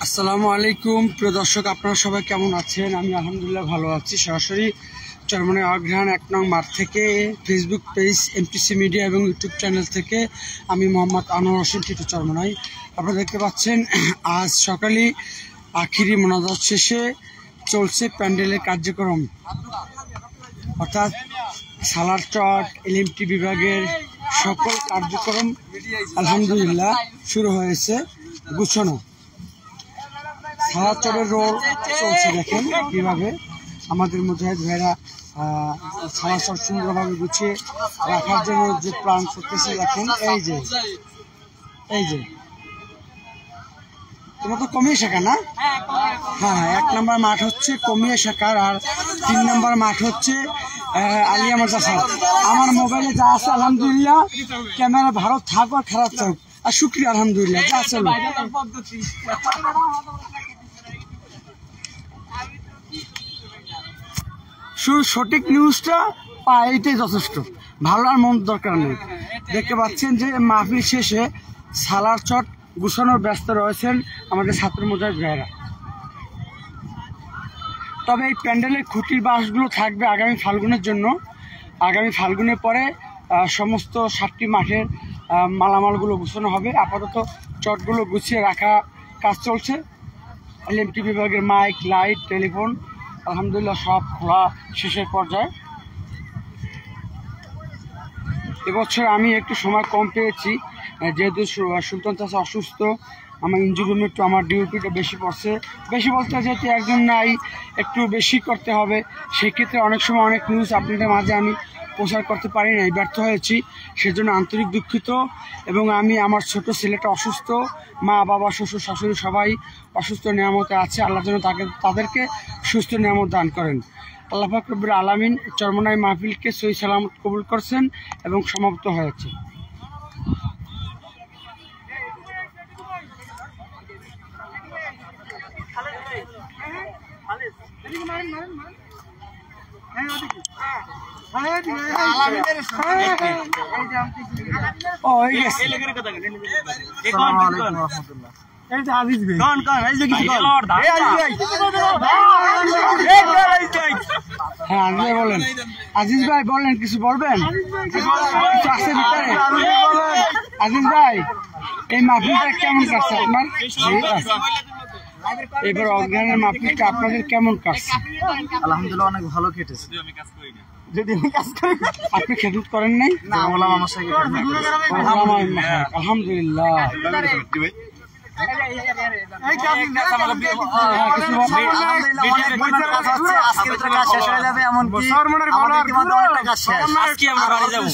আসসালামু আলাইকুম প্রিয় দর্শক, আপনারা সবাই কেমন আছেন? আমি আলহামদুলিল্লাহ ভালো আছি। সরাসরি চরমনাই অগ্রহায়ণ 1 নং মাঠ থেকে ফেসবুক পেজ এমটিসি মিডিয়া এবং ইউটিউব চ্যানেল থেকে আমি মোহাম্মদ আনোয়ার হোসেন টিটু চরমনাই। আপনারা দেখতে পাচ্ছেন আজ সকালে আখিরি মোনাজাত শেষে চলছে প্যান্ডেলের কার্যক্রম, অর্থাৎ সালার চট এলএমটি বিভাগের সকল কার্যক্রম আলহামদুলিল্লাহ শুরু হয়েছে। গুছানো সালার চটের রোল চলছে, দেখেন কীভাবে আমাদের মুজাহিদ ভাইরা সালার চট সুন্দরভাবে গুছিয়ে রাখার জন্য যে প্ল্যান করতেছে। দেখেন এই যে তোমার তো কমিয়ে শেখা না? হ্যাঁ, 1 নম্বর মাঠ হচ্ছে কমিয়ে শেখার, আর 3 নম্বর মাঠ হচ্ছে আলিয়া মাদ্রাসা। আমার মোবাইলে যা আছে আলহামদুলিল্লাহ, ক্যামেরা ভালো থাক আর খারাপ থাক, আর শুক্রিয়া আলহামদুলিল্লাহ যা আছে। শুধু সঠিক নিউজটা পায়, এইটাই যথেষ্ট, ভালো আর মন দরকার নেই। দেখতে পাচ্ছেন যে মাহফিল শেষে সালার চট গুছানোর ব্যস্ত রয়েছেন আমাদের ছাত্র মুজাহিদ ভাইয়েরা। তবে এই প্যান্ডেলের খুঁটির বাঁশগুলো থাকবে আগামী ফাল্গুনের জন্য। আগামী ফাল্গুনের পরে সমস্ত 7টি মাঠের মালামালগুলো গুছানো হবে। আপাতত চটগুলো গুছিয়ে রাখা কাজ চলছে। এলএমটি বিভাগের মাইক, লাইট, টেলিফোন আলহামদুলিল্লাহ সব খোলা শেষের পর্যায়ে। এবছর আমি একটু সময় কম পেয়েছি, যেহেতু সুলতান চাচা অসুস্থ। আমার ইঞ্জিন রুমে একটু আমার ডিউটিটা বেশি পড়ছে। বেশি বলতে যেহেতু একজন নাই, একটু বেশি করতে হবে। সেক্ষেত্রে অনেক সময় অনেক নিউজ আপনাদের মাঝে আমি প্রচার করতে পারি নাই, ব্যর্থ হয়েছি, সেজন্য আন্তরিক দুঃখিত। এবং আমি আমার ছোট ছেলেটা অসুস্থ, মা বাবা শ্বশুর শাশুড়ি সবাই অসুস্থ নিয়ামতে আছে। আল্লাহ যেন তাদেরকে সুস্থ নিয়ামত দান করেন। আল্লাহ পাক রব্বুল আলামিন চরমনাই মাহফিলকে সহি সালামত কবুল করছেন এবং সমাপ্ত হয়েছে। বলেন আজিজ ভাই, বলেন কিছু বলবেন? আজিজ ভাই, এই মাহফিলটা কেমন কাটছে আপনার? এবার অজ্ঞানের মাহফিলটা আপনাদের কেমন কাটছে? আলহামদুলিল্লাহ অনেক ভালো কেটেছে। আপনি খেদমত করেন নাই? না, ওলামা আমার সাথে আলহামদুলিল্লাহ।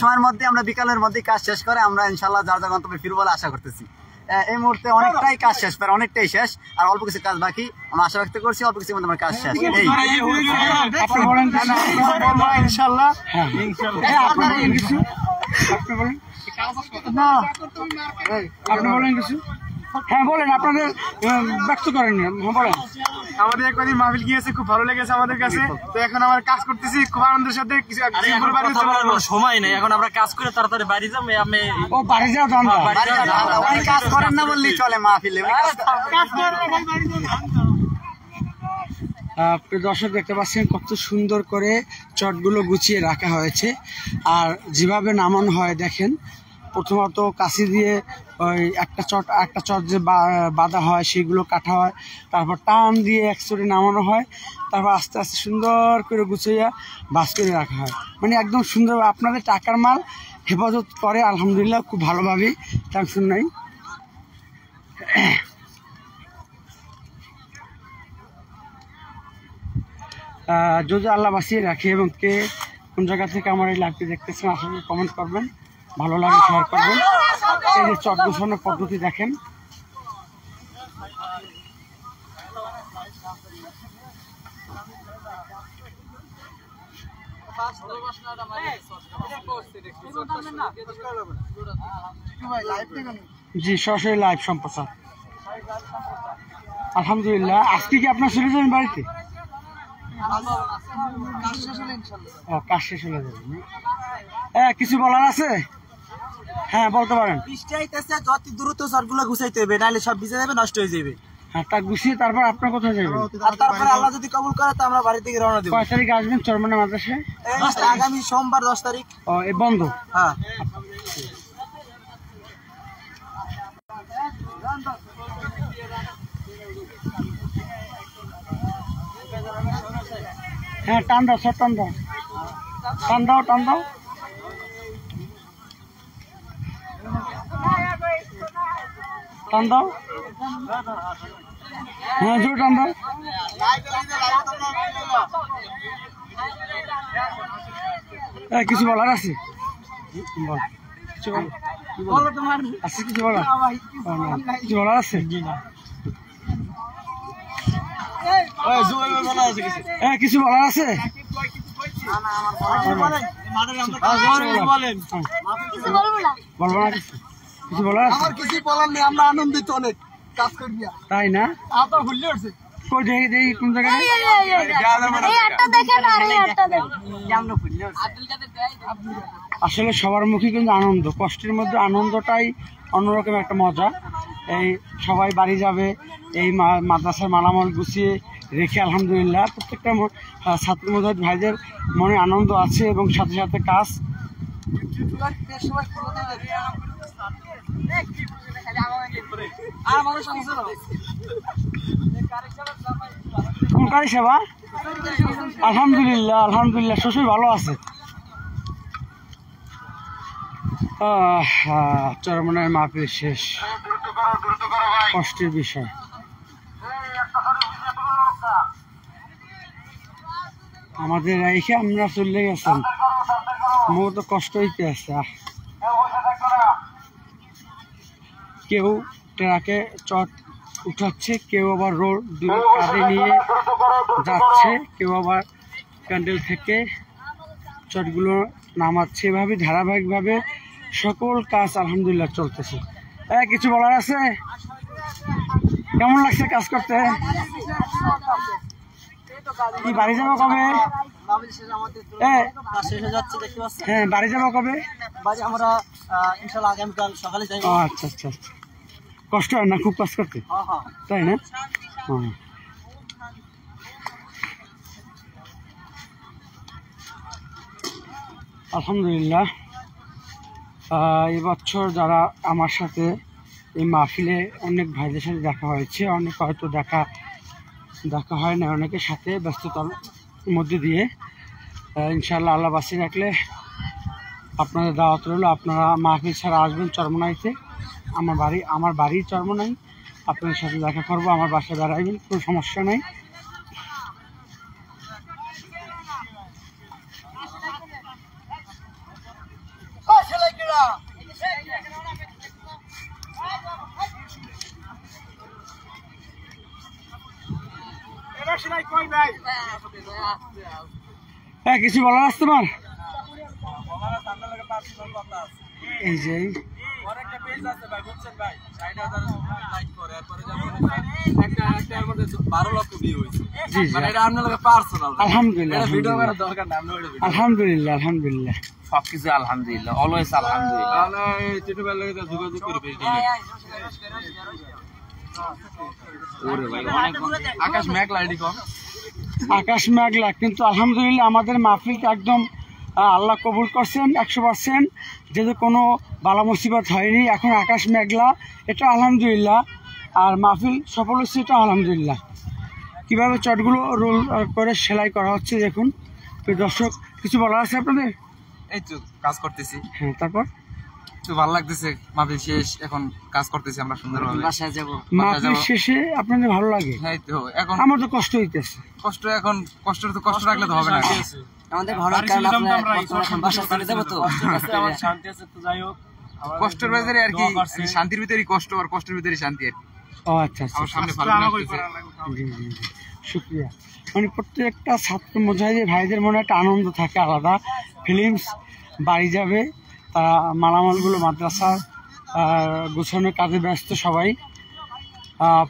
সময়ের মধ্যে আমরা বিকালের মধ্যে কাজ শেষ করে আমরা ইনশাল্লাহ যার যার গন্তব্যে ফিরবো বলে আশা করতেছি। এই মুহূর্তে অনেকটাই কাজ শেষ, অনেকটাই শেষ, আর অল্প কিছু কাজ বাকি। আমরা আশা ব্যক্ত করছি অল্প কিছুর মধ্যে আমার কাজ শেষ। ইনশাল্লাহ আপনি বলেন কিছু। হ্যাঁ বলেন, আপনাদের ব্যক্ত করেন, বলেন। আমাদের একদিন মাহফিল গিয়েছে, খুব ভালো লেগেছে আমাদের কাছে। তো এখন আমরা কাজ করতেছি খুব আনন্দের সাথে। কিছু সময় নেই, এখন আমরা কাজ করে তাড়াতাড়ি বাড়ি যাবো। আমি বাড়ি যাও, কাজ করেন না বললেই চলে মাহফিলে। প্রিয় দর্শক, দেখতে পাচ্ছেন কত সুন্দর করে চটগুলো গুছিয়ে রাখা হয়েছে। আর যেভাবে নামানো হয় দেখেন, প্রথমত কাশি দিয়ে ওই একটা চট যে বাঁধা হয় সেগুলো কাটা হয়, তারপর টান দিয়ে এক চটে নামানো হয়, তারপর আস্তে আস্তে সুন্দর করে গুছিয়ে বাস করে রাখা হয়। মানে একদম সুন্দর, আপনাদের টাকার মাল হেফাজত করে আলহামদুলিল্লাহ, খুব ভালোভাবেই, টেনশন নাই। যদি আল্লাহ বাঁচিয়ে রাখে এবং কে কোন জায়গা থেকে আমার এই লাইভটি দেখতেছেন আসলে কমেন্ট করবেন, ভালো লাগে শেয়ার করবেন। এই যে চট গুছানোর পদ্ধতি দেখেন, জি সরাসরি লাইভ সম্প্রচার। আলহামদুলিল্লাহ। আজকে কি আপনার চলে যাবেন বাড়িতে? কাজ শেষ হলে যাবেন। কিছু বলার আছে? হ্যাঁ বলতে পারেন। বৃষ্টি আইতেছে, যত দ্রুত সরগুলো গুছাইতে হবে, নাহলে সব ভিজে যাবে, নষ্ট হয়ে যাবে। হ্যাঁ, তা গুছিয়ে তারপর আপনার কোথায় যাবেন? আর তারপরে আল্লাহ যদি কবুল করে তো আমরা বাড়ি থেকে রওনা দেব। কয় তারিখ আসবেন চরমনাই মাদ্রাসায়? আগামী সোমবার 10 তারিখ। ও, এ বন্ধ? হ্যাঁ। হ্যাঁ, টান দাও সব, টান দাও, টান দাও, টান দাও। টান দাও, হ্যাঁ জোর টান দাও। কিছু বলার আছে? বল, কিছু বল, আছে কিছু বলার? কিছু বলার আছে? কিছু বলার আছে? বলবো না কিছু? কিছু বলার আছে? কিছু বলার নেই, আমরা আনন্দিত অনেক কাজ করি। তাই না? কই দেখি দেখি কোন জায়গায়? আসলে সবার মুখে কিন্তু আনন্দ, কষ্টের মধ্যে আনন্দটাই অন্যরকম একটা মজা। এই সবাই বাড়ি যাবে, এই মাদ্রাসার মালামাল গুছিয়ে রেখে আলহামদুলিল্লাহ প্রত্যেকটা ছাত্র মুজাহিদ ভাইদের মনে আনন্দ আছে এবং সাথে সাথে কাজ। কোন কারি সেবা? আলহামদুলিল্লাহ, আলহামদুলিল্লাহ, শ্বশুর ভালো আছে। চরমনাই মাহফিল শেষ, কষ্টের বিষয়। আমাদের রেখে আমরা চলে গেছেন, মোর তো কষ্ট হইতে আছে। কেউ ট্রাকে চট উঠাচ্ছে, কেউ আবার রোড কাঁধে নিয়ে যাচ্ছে, কেউ আবার প্যান্ডেল থেকে চটগুলো নামাচ্ছে। এভাবে ধারাবাহিকভাবে সকল কাজ আলহামদুলিল্লাহ চলতেছে। কিছু বলার আছে? কেমন লাগছে কাজ করতে? কি বাড়ি যাবো কবে? হ্যাঁ, বাড়ি যাবো কবে? আমরা ইনশাআল্লাহ আগামীকাল সকালে যাই। আচ্ছা আচ্ছা আচ্ছা। কষ্ট হয় না খুব কাজ করতে? তাই না? হ্যাঁ। আলহামদুলিল্লাহ, এবছর যারা আমার সাথে এই মাহফিলে অনেক ভাইদের সাথে দেখা হয়েছে, অনেক হয়তো দেখা হয় না অনেকের সাথে ব্যস্ততার মধ্যে দিয়ে। ইনশাআল্লাহ আল্লাহ বাঁচিয়ে রাখলে আপনাদের দাওয়াত রইল, আপনারা মাহফিল ছাড়া আসবেন চরমনাইতে। আমার বাড়ি চরমনাই, আপনাদের সাথে দেখা করবো, আমার বাসায় বেড়াইবেন, কোনো সমস্যা নেই। কিছু বলার আছে তোমার? এই যে আলহামদুলিল্লাহ, আলহামদুলিল্লাহ, সবকিছু আলহামদুলিল্লাহ, অলওয়েজ আলহামদুলিল্লাহ। আকাশ মেঘলা, আকাশ মেঘলা, কিন্তু আলহামদুলিল্লাহ আমাদের মাহফিলটা একদম আল্লাহ কবুল করছেন 100%। যেহেতু কোনো বালা মুসিবত হয়নি, এখন আকাশ মেঘলা, এটা আলহামদুলিল্লাহ। আর মাহফিল সফল হচ্ছে, এটা আলহামদুলিল্লাহ। কীভাবে চটগুলো রোল করে সেলাই করা হচ্ছে দেখুন। তো দর্শক, কিছু বলার আছে আপনাদের? এই তো কাজ করতেছি। হ্যাঁ, তারপর তো ভালো লাগতেছে, মাহফিল শেষ, এখন কাজ করতেছি আমরা সুন্দরভাবে। বাসায় যাব। মাহফিল শেষে আপনাদের ভালো লাগে? হ্যাঁ, তো এখন আমার তো কষ্ট হইতেছে। কষ্ট, এখন কষ্ট রাখলে তো হবে না। আমাদের ভালো কারণ আপনারা বাসায় চলে যাব তো। শান্তি আছে তো, যাই হোক, কষ্টের ভিতরে আর কি শান্তির ভিতরেই কষ্ট, আর কষ্টের ভিতরেই শান্তি আর কি। ও আচ্ছা আচ্ছা, আমার সামনে ভালো লাগতেছে। জি জি জি, শুক্রিয়া। মানে প্রত্যেকটা ছাত্র মুজাহিদ ভাইদের মনে একটা আনন্দ থাকে আলাদা। ফিলিংস বাড়ি যাবে, তারা মালামালগুলো মাদ্রাসার গোছানোর কাজে ব্যস্ত সবাই।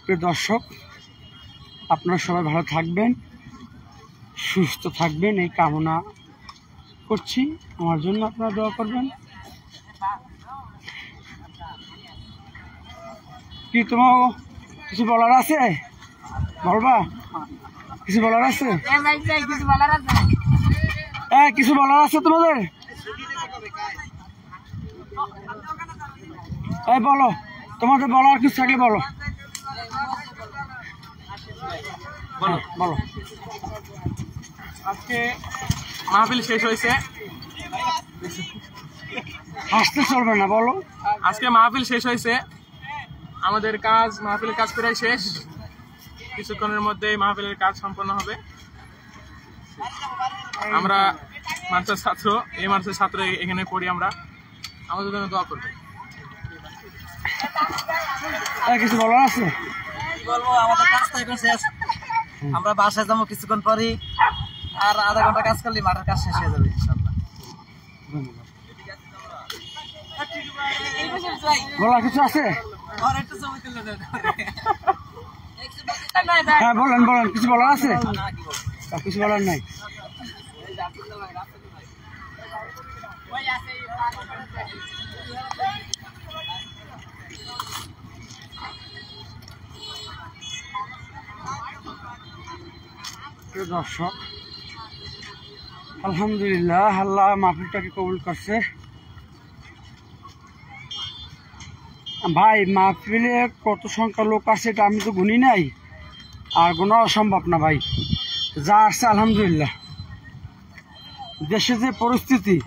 প্রিয় দর্শক, আপনারা সবাই ভালো থাকবেন, সুস্থ থাকবেন, এই কামনা করছি। আমার জন্য আপনারা দোয়া করবেন। কি তোমার কিছু বলার আছে? বলবা কিছু বলার আছে? কিছু বলার আছে তোমাদের? বলো, তোমাদের বলার কিছু থাকলে বলো। বলো। আজকে মাহফিল শেষ হয়েছে, হাসতে চলবে না, বলো। আজকে মাহফিল শেষ হয়েছে, আমাদের মাহফিলের কাজ প্রায় শেষ। কিছুক্ষণের মধ্যে মাহফিলের কাজ সম্পন্ন হবে। আমরা মাদ্রাসার ছাত্র, এই মাদ্রাসার ছাত্র এখানে পড়ি আমরা। আমাদের জন্য দোয়া করবে। কিছু বলার আছে? বলবো, আমাদের কাজ তো এখন শেষ। আমরা বাসায় যাবো কিছুক্ষণ পরই, আর আধা ঘন্টা কাজ করলে মাঠের কাজ শেষ হয়ে যাবে ইনশাআল্লাহ। বলার কিছু আছে? হ্যাঁ বলেন, কিছু বলার আছে? কিছু বলার নাই। দর্শক, আলহামদুলিল্লাহ, আল্লাহ মাহফিলটাকে কবুল করছে। ভাই মাহফিলে কত সংখ্যা লোক আছে এটা আমি তো গুনি নাই, আর গোনা অসম্ভব না ভাই। যা আসছে আলহামদুলিল্লাহ। দেশে যে পরিস্থিতি,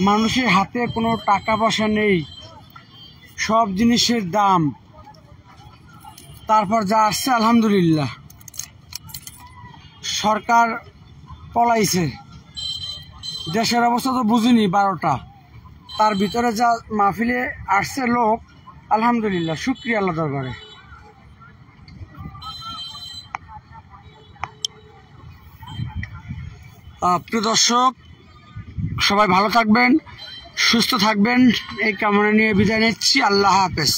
মানুষের হাতে কোনো টাকা পয়সা নেই, সব জিনিসের দাম, তারপর যা আসছে আলহামদুলিল্লাহ। সরকার পলাইছে, দেশের অবস্থা তো বুঝিনি 12টা, তার ভিতরে যা মাহফিলে আসছে লোক, আলহামদুলিল্লাহ, শুকরিয়া আল্লাহ দরবারে। প্রিয় দর্শক, সবাই ভালো থাকবেন, সুস্থ থাকবেন, এই কামনা নিয়ে বিদায় নিচ্ছি। আল্লাহ হাফেজ।